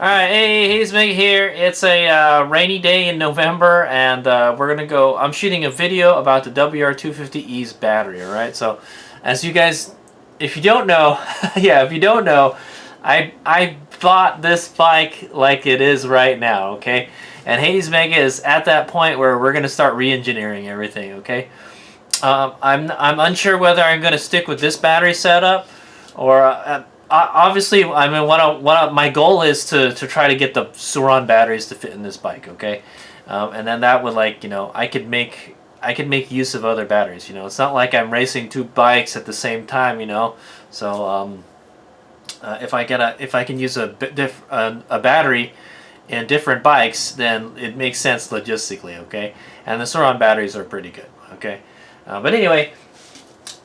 Alright, hey, he's Meg here. It's a rainy day in November, and we're gonna go. I'm shooting a video about the WR250E's battery, alright? So, as you guys, if you don't know, yeah, if you don't know, I bought this bike like it is right now, okay? And Hades Mega is at that point where we're gonna start re-engineering everything, okay? I'm unsure whether I'm gonna stick with this battery setup or obviously, I mean, my goal is to try to get the Suron batteries to fit in this bike, okay, and then that would, like, you know, I could make use of other batteries. You know, it's not like I'm racing two bikes at the same time, you know. So if I can use a battery in different bikes, then it makes sense logistically, okay. And the Suron batteries are pretty good, okay. But anyway,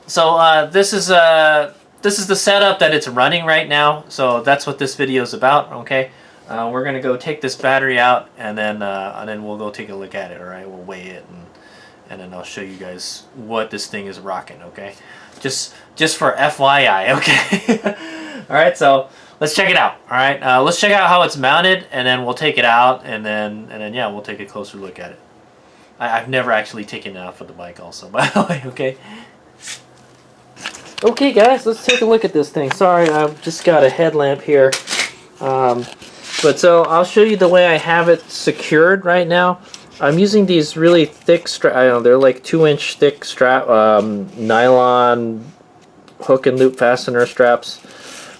so this is the setup that it's running right now, so that's what this video is about, okay? We're gonna go take this battery out, and then we'll go take a look at it, all right? We'll weigh it, and then I'll show you guys what this thing is rocking, okay? Just for FYI, okay? All right, so let's check it out, all right? Let's check out how it's mounted, and then we'll take it out, and then yeah, we'll take a closer look at it. I've never actually taken it out for the bike, also, by the way, okay? Okay guys, let's take a look at this thing. Sorry, I've just got a headlamp here. But so I'll show you the way I have it secured right now. I'm using these really thick strap. I don't know, they're like 2-inch thick strap, nylon hook and loop fastener straps.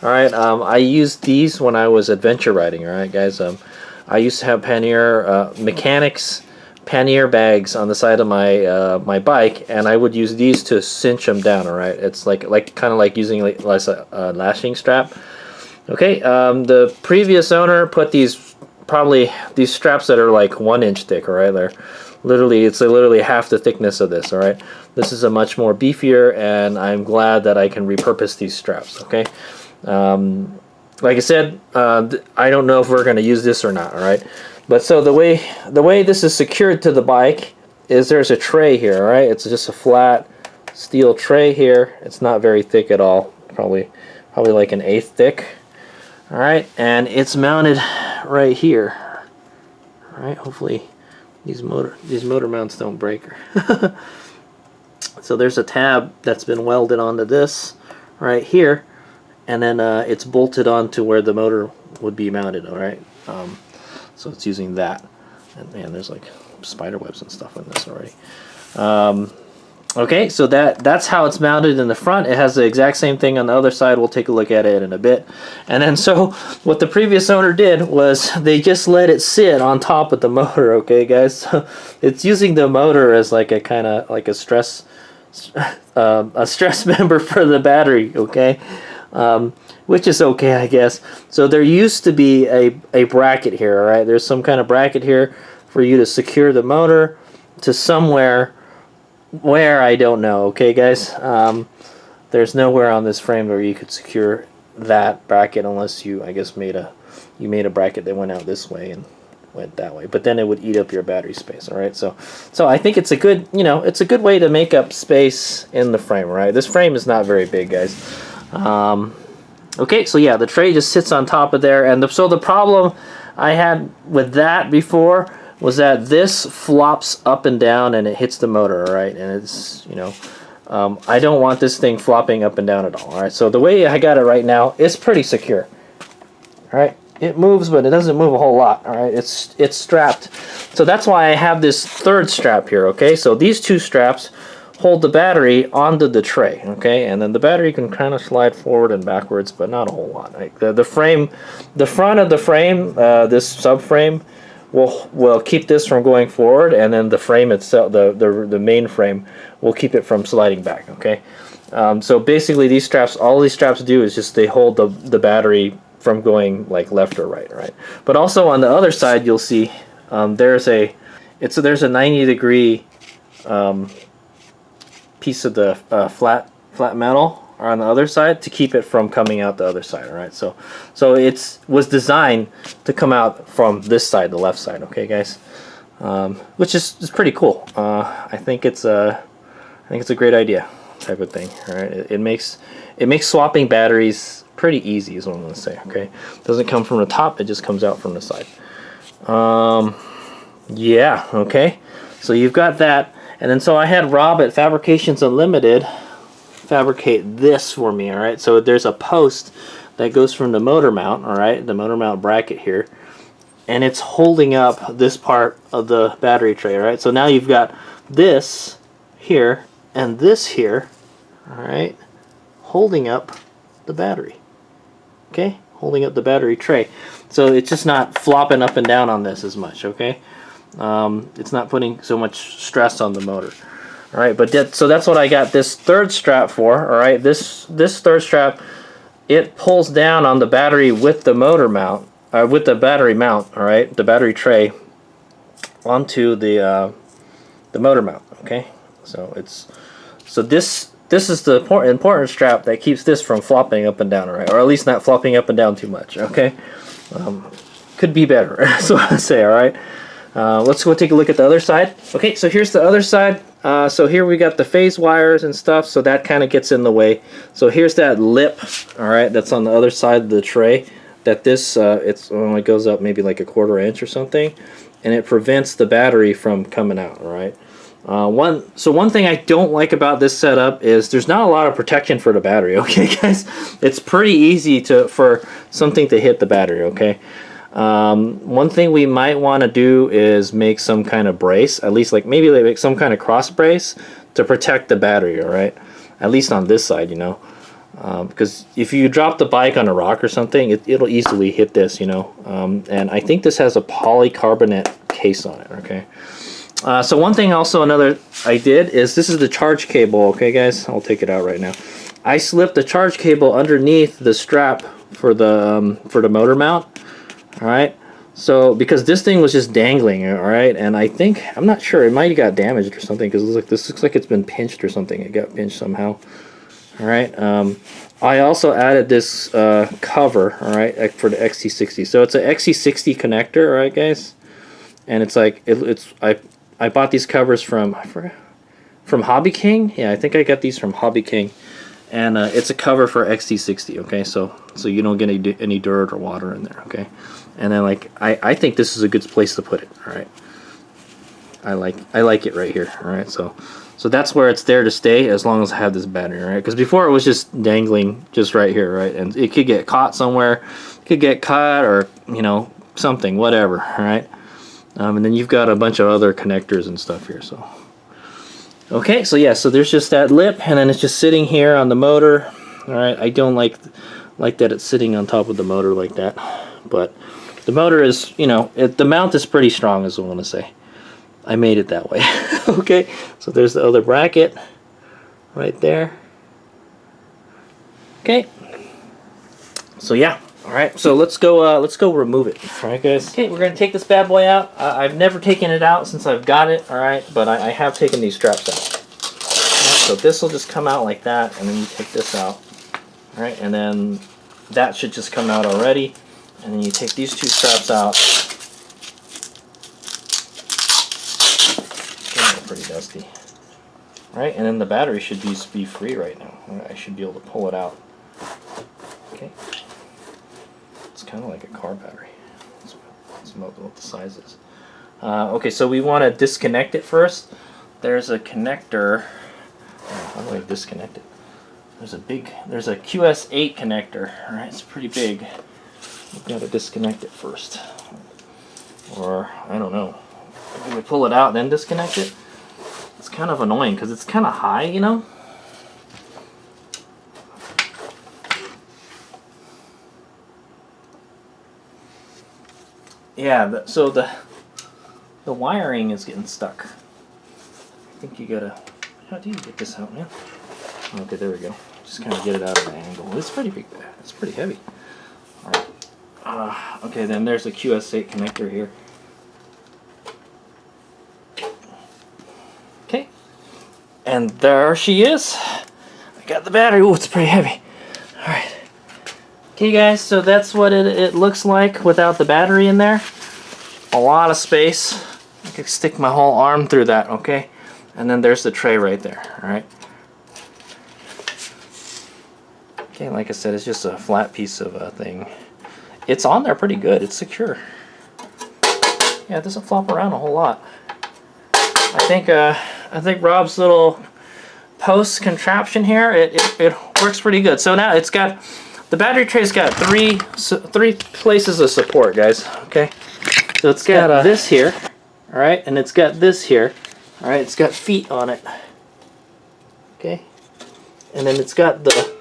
Alright, I used these when I was adventure riding, alright guys. I used to have Pannier Mechanics pannier bags on the side of my my bike, and I would use these to cinch them down. All right, it's like kind of like using like a lashing strap. Okay, the previous owner put these straps that are like 1-inch thick. All right, they're literally half the thickness of this. All right, this is a much more beefier, and I'm glad that I can repurpose these straps. Okay, like I said, I don't know if we're going to use this or not. All right. But so the way this is secured to the bike is there's a tray here, all right? It's just a flat steel tray here. It's not very thick at all, probably like 1/8 thick. All right, and it's mounted right here. All right, hopefully these motor mounts don't break. So there's a tab that's been welded onto this right here, and then it's bolted onto where the motor would be mounted. All right. So it's using that, and man, there's like spider webs and stuff in this already. Okay, so that's how it's mounted in the front. It has the exact same thing on the other side. We'll take a look at it in a bit. And then so what the previous owner did was they just let it sit on top of the motor. Okay, guys, so it's using the motor as like a kind of like a stress member for the battery. Okay. Which is okay, I guess. So there used to be a bracket here, all right? There's some kind of bracket here for you to secure the motor to somewhere where I don't know, okay, guys? There's nowhere on this frame where you could secure that bracket unless you, I guess, made a bracket that went out this way and went that way. But then it would eat up your battery space, all right? So I think it's a good, you know, it's a good way to make up space in the frame, right? This frame is not very big, guys. Okay, so yeah, the tray just sits on top of there, and so the problem I had with that before was that this flops up and down and it hits the motor, all right? And it's, you know, I don't want this thing flopping up and down at all right? So the way I got it right now, it's pretty secure, all right? It moves, but it doesn't move a whole lot, all right? It's strapped. So that's why I have this third strap here, okay? So these two straps hold the battery onto the tray, okay, and then the battery can kind of slide forward and backwards, but not a whole lot. Right? The front of the frame, this subframe, will keep this from going forward, and then the frame itself, the main frame, will keep it from sliding back. Okay, so basically these straps, all these straps do is just they hold the battery from going like left or right, right? But also on the other side, you'll see there's a 90-degree piece of the flat metal on the other side to keep it from coming out the other side. All right, so it was designed to come out from this side, the left side. Okay, guys, which is pretty cool. I think it's a great idea. type of thing. All right, it makes swapping batteries pretty easy, is what I'm gonna say. Okay, it doesn't come from the top; it just comes out from the side. Yeah. Okay. So you've got that, and then so I had Rob at Fabrications Unlimited fabricate this for me. All right. So there's a post that goes from the motor mount. All right, the motor mount bracket here, and it's holding up this part of the battery tray. All right. So now you've got this here and this here. All right, holding up the battery. Okay, holding up the battery tray, so it's just not flopping up and down on this as much. Okay, it's not putting so much stress on the motor. All right, but so that's what I got this third strap for. All right, this third strap, it pulls down on the battery with the motor mount, with the battery mount. All right, the battery tray onto the motor mount. Okay, so this is the important strap that keeps this from flopping up and down, all right? Or at least not flopping up and down too much, okay? Could be better, that's what I say, all right? Let's go take a look at the other side. Okay, so here's the other side. So here we got the phase wires and stuff, so that kind of gets in the way. So here's that lip, all right, that's on the other side of the tray. That this, it goes up maybe like a 1/4 inch or something, and it prevents the battery from coming out, all right? One thing I don't like about this setup is there's not a lot of protection for the battery. Okay, guys, it's pretty easy for something to hit the battery. Okay, one thing we might want to do is make some kind of brace, at least maybe make some kind of cross brace to protect the battery. All right, at least on this side, you know, because if you drop the bike on a rock or something, it'll easily hit this, you know. And I think this has a polycarbonate case on it. Okay. So one thing another I did is this is the charge cable. Okay, guys, I'll take it out right now. I slipped the charge cable underneath the strap for the motor mount. All right, so because this thing was just dangling, all right, and I'm not sure, it might have got damaged or something, because this looks like it's been pinched or something. It got pinched somehow. All right. I also added this cover, all right, for the XT60. So it's an XT60 connector, all right, guys, and it's I bought these covers from Hobby King. Yeah, I think I got these from Hobby King, and it's a cover for XT60. Okay, so you don't get any dirt or water in there. Okay, and then I think this is a good place to put it. All right, I like it right here. All right, so that's where it's there to stay as long as I have this battery. All right, because before it was just dangling just right here, right, and it could get caught somewhere, it could get cut, or you know, something, whatever. All right. And then you've got a bunch of other connectors and stuff here. So, okay, so yeah, so there's just that lip, and then it's just sitting here on the motor. All right, I don't like that it's sitting on top of the motor like that, but the motor is, you know, the mount is pretty strong, is what I want to say. I made it that way. Okay, so there's the other bracket right there. Okay, so yeah. All right, so let's go remove it. All right, guys. Okay, we're gonna take this bad boy out. I've never taken it out since I've got it. All right, but I have taken these straps out. Right, so this will just come out like that, and then you take this out. All right, and then that should just come out already, and then you take these two straps out. Okay, they're pretty dusty. All right, and then the battery should be free right now. All right, I should be able to pull it out. Okay. It's kind of like a car battery. That's what the size is. Okay, so we want to disconnect it first. There's a connector. How do I disconnect it? There's a QS8 connector. All right, it's pretty big. We've got to disconnect it first, or I don't know. Can we pull it out and then disconnect it? It's kind of annoying because it's kind of high, you know. Yeah, so the wiring is getting stuck. I think you gotta. How do you get this out, man? Okay, there we go. Just kind of get it out of the angle. It's pretty big. It's pretty heavy. All right. Okay, then there's a QS8 connector here. Okay. And there she is. I got the battery. Oh, it's pretty heavy. All right. Okay guys, so that's what it looks like without the battery in there. A lot of space. I could stick my whole arm through that, okay? And then there's the tray right there, alright? Okay, like I said, it's just a flat piece of a thing. It's on there pretty good. It's secure. Yeah, it doesn't flop around a whole lot. I think Rob's little post contraption here, it works pretty good. So now it's got, the battery tray's got three places of support, guys. Okay, so it's got this here, all right, and it's got this here, all right. It's got feet on it. Okay, and then it's got the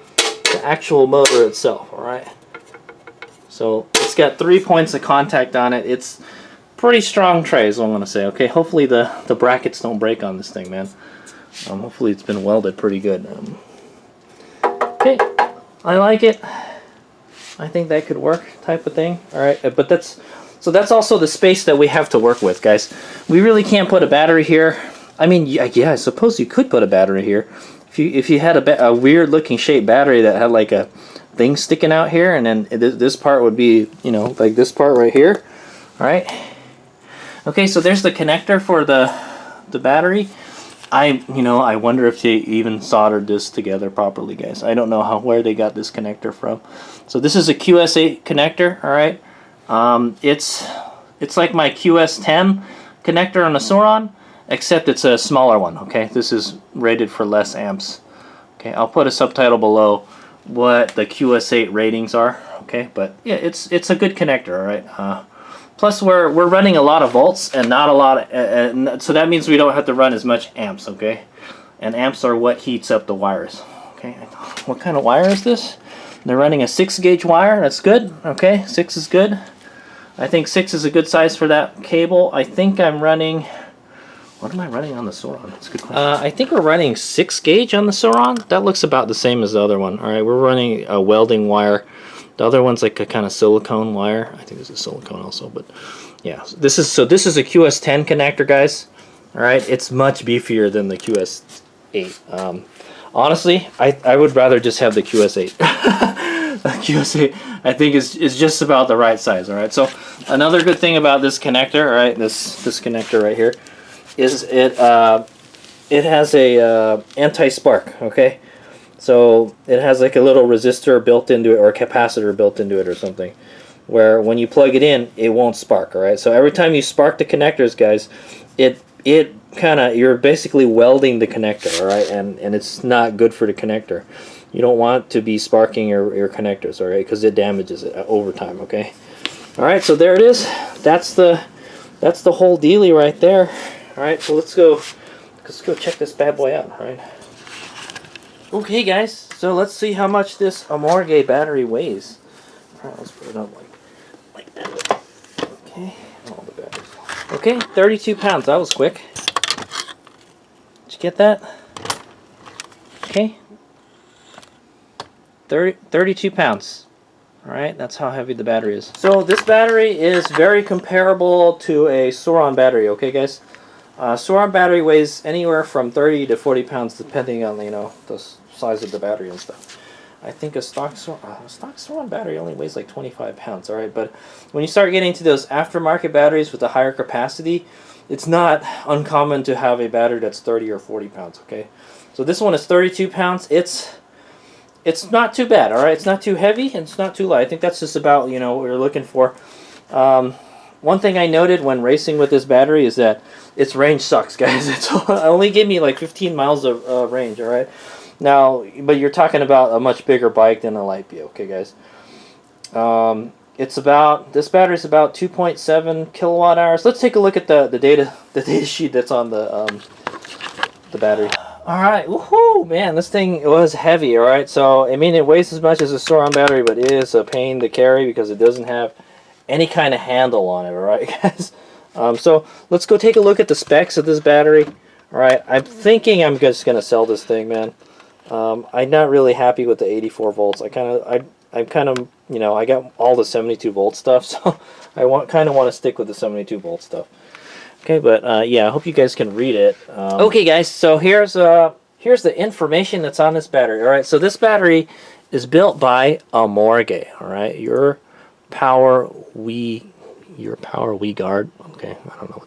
actual motor itself, all right. So it's got 3 points of contact on it. It's pretty strong tray is what I'm going to say. Okay, hopefully the brackets don't break on this thing, man. Hopefully it's been welded pretty good. Okay, I like it. I think that could work, type of thing. All right, but that's also the space that we have to work with, guys. We really can't put a battery here. I mean, yeah, I suppose you could put a battery here. If you had a weird looking shaped battery that had like a thing sticking out here, and then this part would be, you know, like this part right here. All right. Okay, so there's the connector for the battery. I wonder if they even soldered this together properly, guys. I don't know where they got this connector from. So this is a QS8 connector. All right. It's like my QS10 connector on a Sauron, except it's a smaller one. Okay, this is rated for less amps. Okay, I'll put a subtitle below what the QS8 ratings are. Okay, but yeah, it's a good connector. All right. Plus we're running a lot of volts and not a lot of, so that means we don't have to run as much amps. Okay, and amps are what heats up the wires. Okay, what kind of wire is this? They're running a 6-gauge wire. That's good. Okay, 6 is good. I think 6 is a good size for that cable. I think I'm running, what am I running on the Sauron? That's a good question. I think we're running 6-gauge on the Sauron. That looks about the same as the other one. All right, we're running a welding wire. The other one's like a kind of silicone wire. I think this is silicone also, but yeah. This is a QS10 connector, guys. All right, it's much beefier than the QS8. Honestly, I would rather just have the QS8. The QS8, I think, is just about the right size. All right. So another good thing about this connector, all right, this connector right here, is it has a anti-spark. Okay. So it has like a little resistor built into it, or a capacitor built into it or something, where when you plug it in, it won't spark. All right. So every time you spark the connectors, guys, it kind of, you're basically welding the connector. All right, and it's not good for the connector. You don't want to be sparking your connectors, all right, because it damages it over time. Okay. All right. So there it is. That's the whole dealie right there. All right. So let's go check this bad boy out. All right. Okay, guys, so let's see how much this Amorge battery weighs. All right, let's put it up like that. Okay, all the batteries. Okay, 32 pounds. That was quick. Did you get that? Okay. 32 pounds. All right, that's how heavy the battery is. So this battery is very comparable to a Sauron battery, okay, guys? Sauron battery weighs anywhere from 30 to 40 pounds, depending on, you know, the size of the battery and stuff. I think a stock Sauron battery only weighs like 25 pounds. All right, but when you start getting to those aftermarket batteries with a higher capacity, it's not uncommon to have a battery that's 30 or 40 pounds. Okay, so this one is 32 pounds. It's not too bad. All right, it's not too heavy and it's not too light. I think that's just about, you know, what we're looking for. One thing I noted when racing with this battery is that its range sucks, guys. It only gave me like 15 miles of range. All right. Now, but you're talking about a much bigger bike than a Light B, okay, guys? This battery's about 2.7 kilowatt hours. Let's take a look at the data sheet that's on the battery. All right, woohoo, man, this thing was heavy. All right, so I mean, it weighs as much as a Sauron battery, but it is a pain to carry because it doesn't have any kind of handle on it. All right, guys. So let's go take a look at the specs of this battery. All right, I'm thinking I'm just gonna sell this thing, man. I'm not really happy with the 84 volts. I'm kind of, you know, I got all the 72 volt stuff, so I kind of want to stick with the 72 volt stuff. Okay, but yeah, I hope you guys can read it. Okay, guys, so here's the information that's on this battery. All right, so this battery is built by Amorge. All right, your power we guard. Okay, I don't know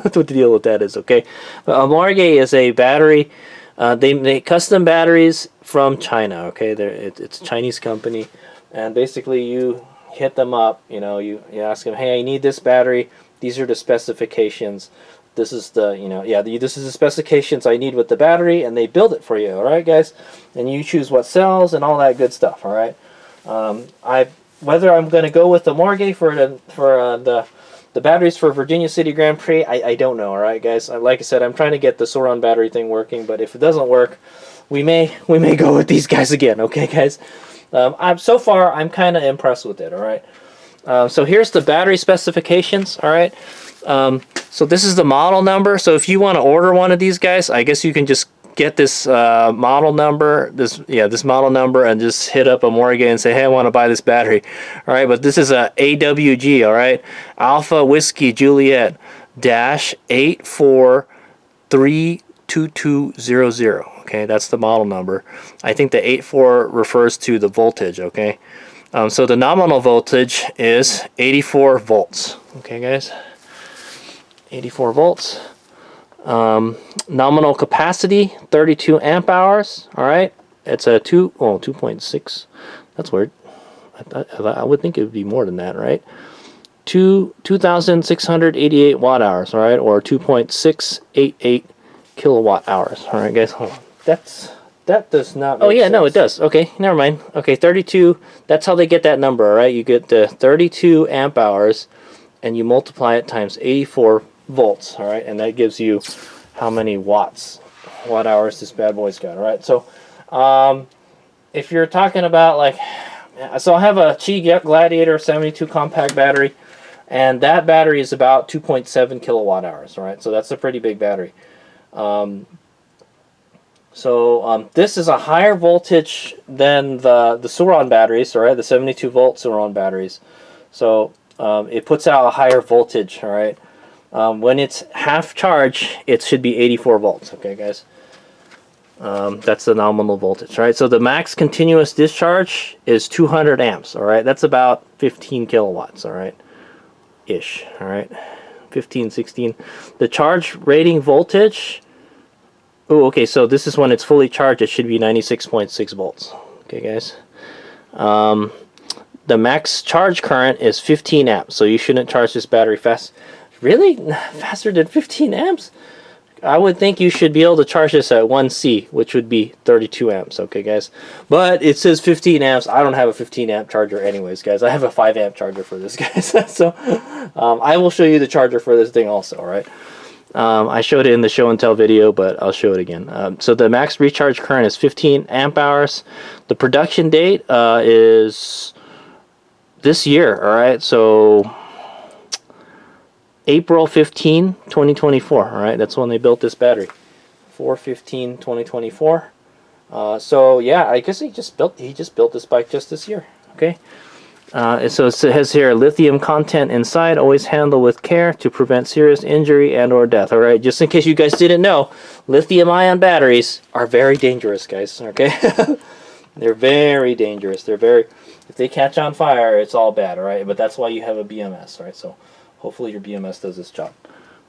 what the deal with that is. Okay, but Amorge is a battery They make custom batteries from China. Okay, it's a Chinese company, and basically you hit them up. You know, you ask them, hey, I need this battery. These are the specifications. This is the, this is the specifications I need with the battery, and they build it for you. All right, guys, and you choose what cells and all that good stuff. All right, whether I'm going to go with the Amorge for the batteries for Virginia City Grand Prix, I don't know. All right, guys. Like I said, I'm trying to get the Sauron battery thing working, but if it doesn't work, we may go with these guys again. Okay, guys. So far I'm kind of impressed with it. All right. So here's the battery specifications. All right. So this is the model number. So if you want to order one of these guys, I guess you can just get this model number, this model number, and just hit up Amorge and say, hey, I want to buy this battery. All right, but this is a AWG, all right, Alpha Whiskey Juliet dash 843200. Okay, that's the model number. I think the 84 refers to the voltage. Okay, so the nominal voltage is 84 volts. Okay, guys, 84 volts. Nominal capacity 32 amp hours. All right, it's a 2.6. That's weird. I would think it would be more than that, right? 2,688 watt hours. All right, or 2.688 kilowatt hours. All right, guys, hold on. That does not make sense. No, it does. Okay, never mind. Okay, 32. That's how they get that number. All right, you get the 32 amp hours, and you multiply it times 84 volts. All right, and that gives you how many watt hours this bad boy's got. All right, so if you're talking about like, so I have a Qi Gladiator 72 compact battery, and that battery is about 2.7 kilowatt hours. All right, so that's a pretty big battery. This is a higher voltage than the Sauron batteries. All right, the 72 volt Sauron batteries. So it puts out a higher voltage. All right. When it's half charge, it should be 84 volts. Okay, guys. That's the nominal voltage. Right. So the max continuous discharge is 200 amps. All right. That's about 15 kilowatts. All right. Ish. All right. 15, 16. The charge rating voltage. Oh, okay. So this is when it's fully charged. It should be 96.6 volts. Okay, guys. The max charge current is 15 amps. So you shouldn't charge this battery fast. Really? Faster than 15 amps? I would think you should be able to charge this at 1C, which would be 32 amps, okay, guys? But it says 15 amps. I don't have a 15 amp charger anyways, guys. I have a 5 amp charger for this, guys. So I will show you the charger for this thing also, all right? I showed it in the show and tell video, but I'll show it again. So the max recharge current is 15 amp hours. The production date is this year, all right? So April 15, 2024, all right? That's when they built this battery. 4/15/2024. So yeah, I guess he just built this bike just this year. Okay. So it has here lithium content inside. Always handle with care to prevent serious injury and/or death. All right. Just in case you guys didn't know, lithium-ion batteries are very dangerous, guys. Okay. They're very dangerous. If they catch on fire, it's all bad. All right. But that's why you have a BMS. All right. So hopefully your BMS does its job.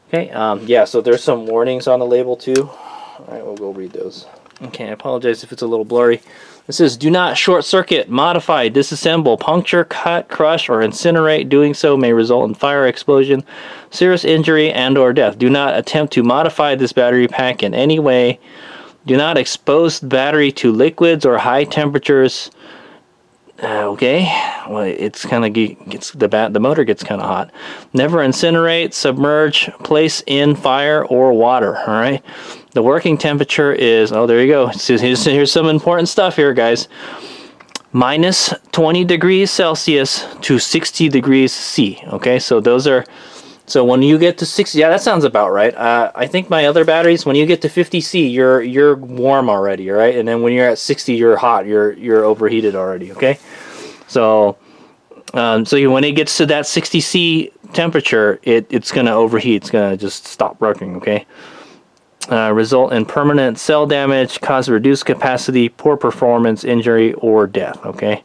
Okay. Yeah. So there's some warnings on the label too. All right. We'll go read those. Okay, I apologize if it's a little blurry. It says, do not short circuit, modify, disassemble, puncture, cut, crush, or incinerate. Doing so may result in fire, explosion, serious injury, and or death. Do not attempt to modify this battery pack in any way. Do not expose the battery to liquids or high temperatures. Okay, well, it's kind of the motor gets kind of hot. Never incinerate, submerge, place in fire or water. All right. The working temperature is, oh, there you go. Here's some important stuff here, guys. Minus 20 degrees Celsius to 60 degrees C. Okay, so those are, so when you get to 60, yeah, that sounds about right. I think my other batteries, when you get to 50 C, you're warm already, all right? And then when you're at 60, you're hot. You're overheated already, okay? So, when it gets to that 60 C temperature, it's going to overheat. It's going to just stop working, okay? Result in permanent cell damage, cause reduced capacity, poor performance, injury, or death, okay?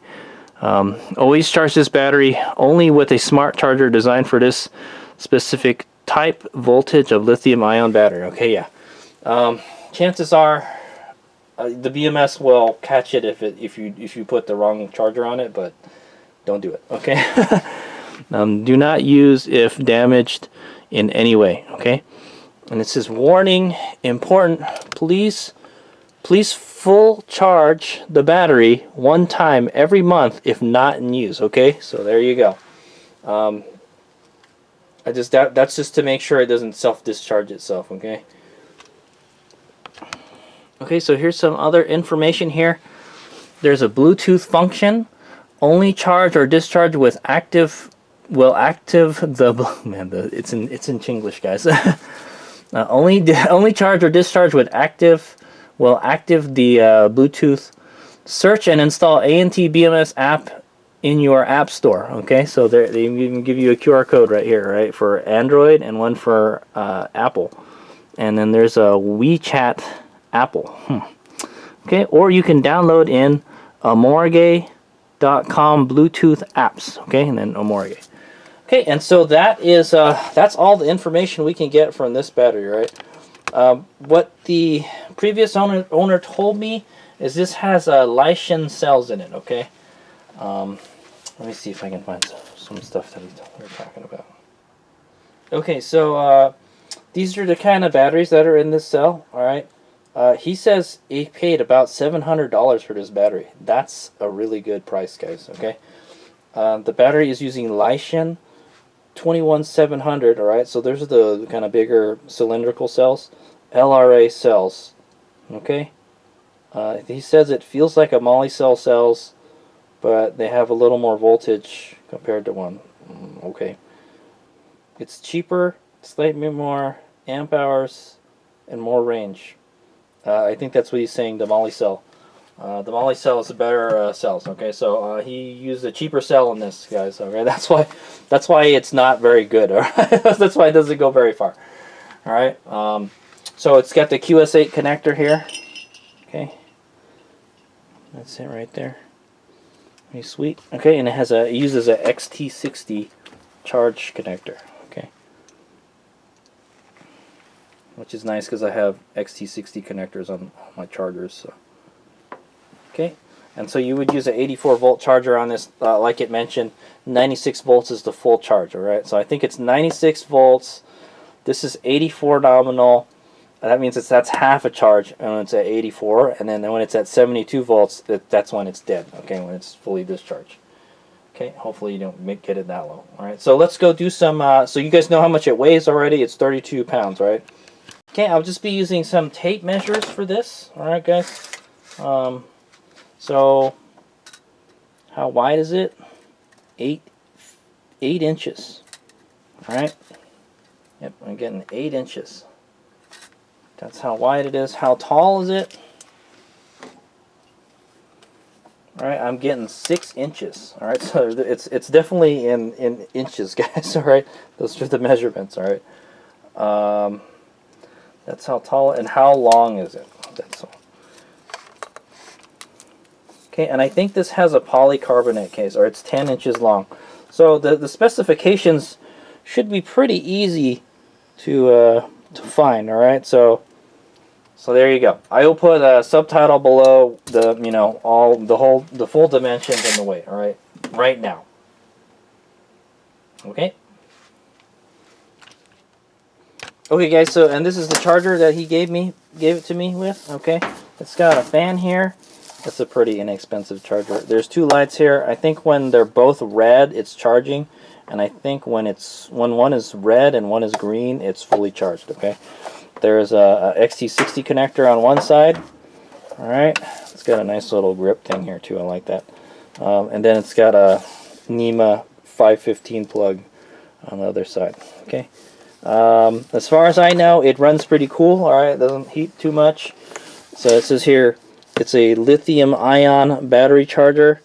Always charge this battery only with a smart charger designed for this specific type voltage of lithium-ion battery, okay? Yeah. Chances are The BMS will catch it if you put the wrong charger on it, but don't do it. Okay. Do not use if damaged in any way. Okay. And it says warning, important. Please full charge the battery one time every month if not in use. Okay. So there you go. That's just to make sure it doesn't self-discharge itself. Okay. Okay, so here's some other information here. There's a Bluetooth function. Only charge or discharge with active will active the man. It's in Chinglish, guys. Only charge or discharge with active will active the Bluetooth. Search and install A&T BMS app in your app store. Okay, so they even give you a QR code right here, right, for Android and one for Apple. And then there's a WeChat Apple. Okay, or you can download in Amorge.com Bluetooth apps. Okay, and then Amorge. Okay, and so that is that's all the information we can get from this battery, right? What the previous owner told me is this has lithium cells in it. Okay, let me see if I can find some stuff that they're talking about. Okay, so these are the kind of batteries that are in this cell. All right. He says he paid about $700 for this battery. That's a really good price, guys. Okay, the battery is using lithium 21700. All right, so there's the kind of bigger cylindrical cells, LRA cells. Okay, he says it feels like a moly cells, but they have a little more voltage compared to one. Okay, it's cheaper, slightly more amp hours, and more range. I think that's what he's saying, the moly cell. The moly cell is a better cells. Okay, so he used a cheaper cell in this, guys. Okay, that's why it's not very good. All right, that's why it doesn't go very far. All right, so it's got the QS8 connector here. Okay, that's it right there. Pretty sweet. Okay, and it uses a XT60 charge connector. Okay, which is nice because I have XT60 connectors on my chargers. So. Okay, and so you would use an 84 volt charger on this, like it mentioned. 96 volts is the full charge. All right, so I think it's 96 volts. This is 84 nominal. That means that's half a charge when it's at 84, and then when it's at 72 volts, that's when it's dead. Okay, when it's fully discharged. Okay, hopefully you don't get it that low. All right, so let's go do some. So you guys know how much it weighs already. It's 32 pounds, right? Okay, I'll just be using some tape measures for this. All right, guys. So how wide is it? 8 inches. All right. Yep, I'm getting 8 inches. That's how wide it is. How tall is it? All right, I'm getting 6 inches. All right, so it's definitely in inches, guys. All right, those are the measurements. All right. That's how tall, and how long is it? That's all. Okay, and I think this has a polycarbonate case, or it's 10 inches long. So the specifications should be pretty easy to find. All right, so there you go. I will put a subtitle below the full dimensions and the weight. All right, right now. Okay. Okay, guys. So, and this is the charger that he gave it to me with. Okay, it's got a fan here. That's a pretty inexpensive charger. There's 2 lights here. I think when they're both red, it's charging, and I think when one is red and one is green, it's fully charged. Okay. There's a XT60 connector on one side. All right. It's got a nice little grip thing here too. I like that. And then it's got a NEMA 515 plug on the other side. Okay. As far as I know, it runs pretty cool. All right. It doesn't heat too much. So it says here, it's a lithium-ion battery charger.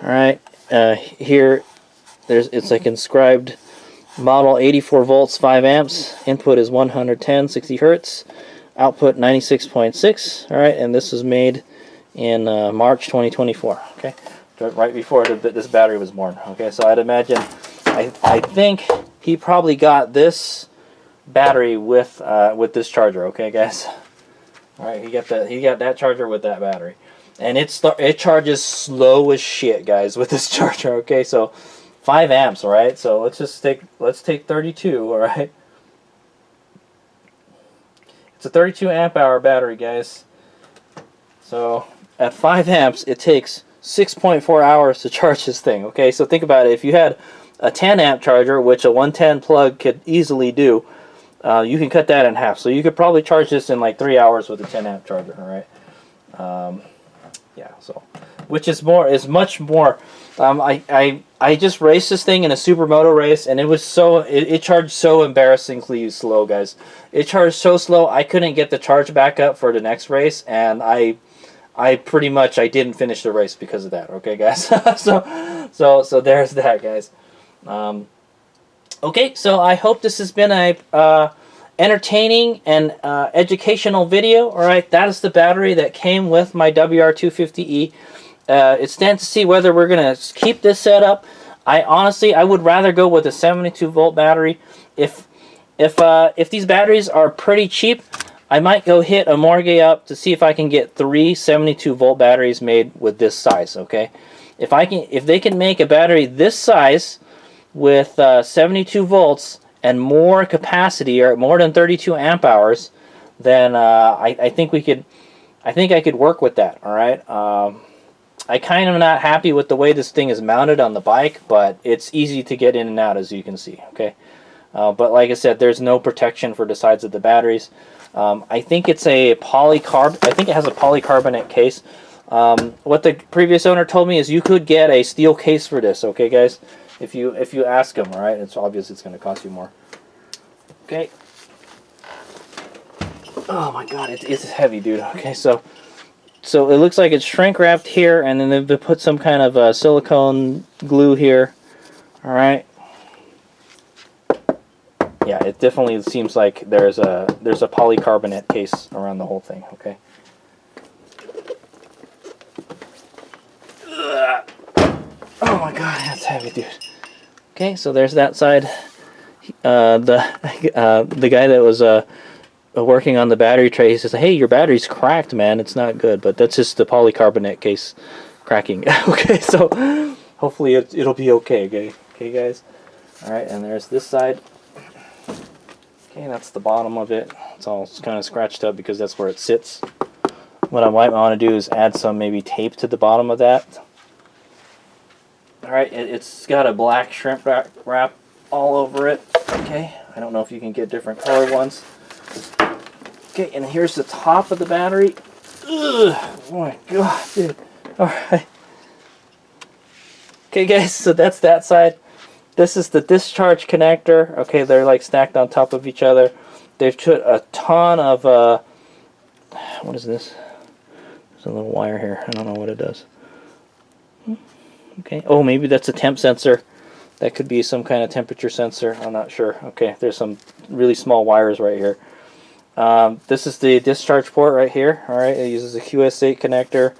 All right, here, it's like inscribed model 84 volts, 5 amps. Input is 110, 60 hertz. Output 96.6. All right, and this was made in March 2024. Okay, right before this battery was born. Okay, so I'd imagine, I think he probably got this battery with this charger. Okay, guys. All right, he got that charger with that battery, and it charges slow as shit, guys, with this charger. Okay, so 5 amps. All right, so let's take 32. All right, it's a 32 amp hour battery, guys. So at 5 amps, it takes 6.4 hours to charge this thing. Okay, so think about it. If you had a 10 amp charger, which a 110 plug could easily do, you can cut that in half. So you could probably charge this in like 3 hours with a 10 amp charger. All right. Yeah. So, which is much more. I just raced this thing in a supermoto race, and it charged so embarrassingly slow, guys. It charged so slow I couldn't get the charge back up for the next race, and I pretty much didn't finish the race because of that. Okay, guys. so there's that, guys. Okay, so I hope this has been a entertaining and educational video. All right, that is the battery that came with my WR250E. It stands to see whether we're gonna keep this setup. I would rather go with a 72 volt battery. If these batteries are pretty cheap, I might go hit Amorge up to see if I can get 3 72 volt batteries made with this size. Okay, if they can make a battery this size with 72 volts and more capacity, or more than 32 amp hours, then I think I could work with that. All right. I kind of not happy with the way this thing is mounted on the bike, but it's easy to get in and out, as you can see. Okay. But like I said, there's no protection for the sides of the batteries. I think it's a I think it has a polycarbonate case. What the previous owner told me is you could get a steel case for this. Okay, guys. If you ask them, all right, it's obvious it's going to cost you more. Okay. Oh my God, it's heavy, dude. Okay, so it looks like it's shrink wrapped here, and then they've put some kind of silicone glue here. All right. Yeah, it definitely seems like there's a polycarbonate case around the whole thing. Okay. Oh my God, that's heavy, dude. Okay, so there's that side. The guy that was working on the battery tray, he says, "Hey, your battery's cracked, man. It's not good." But that's just the polycarbonate case cracking. Okay, so hopefully it'll be okay. Okay, guys. All right, and there's this side. Okay, that's the bottom of it. It's all kind of scratched up because that's where it sits. What I might want to do is add some maybe tape to the bottom of that. Alright, it's got a black shrimp wrap all over it. Okay, I don't know if you can get different colored ones. Okay, and here's the top of the battery. Ugh, oh my God, dude. Alright. Okay, guys, so that's that side. This is the discharge connector. Okay, they're like stacked on top of each other. They've put a ton of, what is this? There's a little wire here. I don't know what it does. Okay. Oh, maybe that's a temp sensor. That could be some kind of temperature sensor. I'm not sure. Okay, there's some really small wires right here. This is the discharge port right here. All right, it uses a QS8 connector.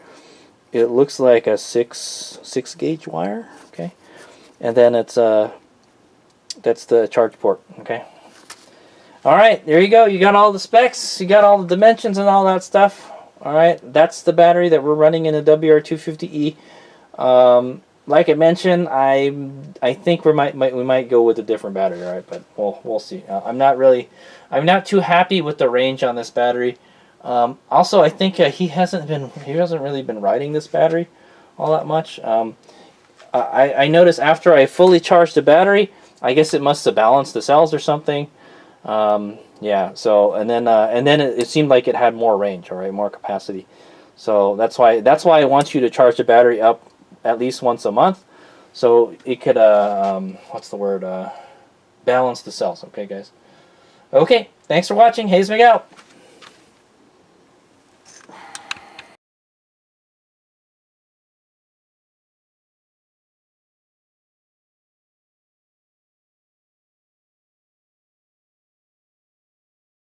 It looks like a 6 gauge wire. Okay, and then it's that's the charge port. Okay. All right, there you go. You got all the specs. You got all the dimensions and all that stuff. All right, that's the battery that we're running in a WR250E. Like I mentioned, I think we might go with a different battery, all right? But we'll see. I'm not too happy with the range on this battery. Also, I think he hasn't really been riding this battery all that much. I noticed after I fully charged the battery, I guess it must have balanced the cells or something. Yeah. So and then it seemed like it had more range, all right, more capacity. So that's why I want you to charge the battery up at least once a month, so it could what's the word, balance the cells. Okay, guys. Okay, thanks for watching. Hayes Mig out.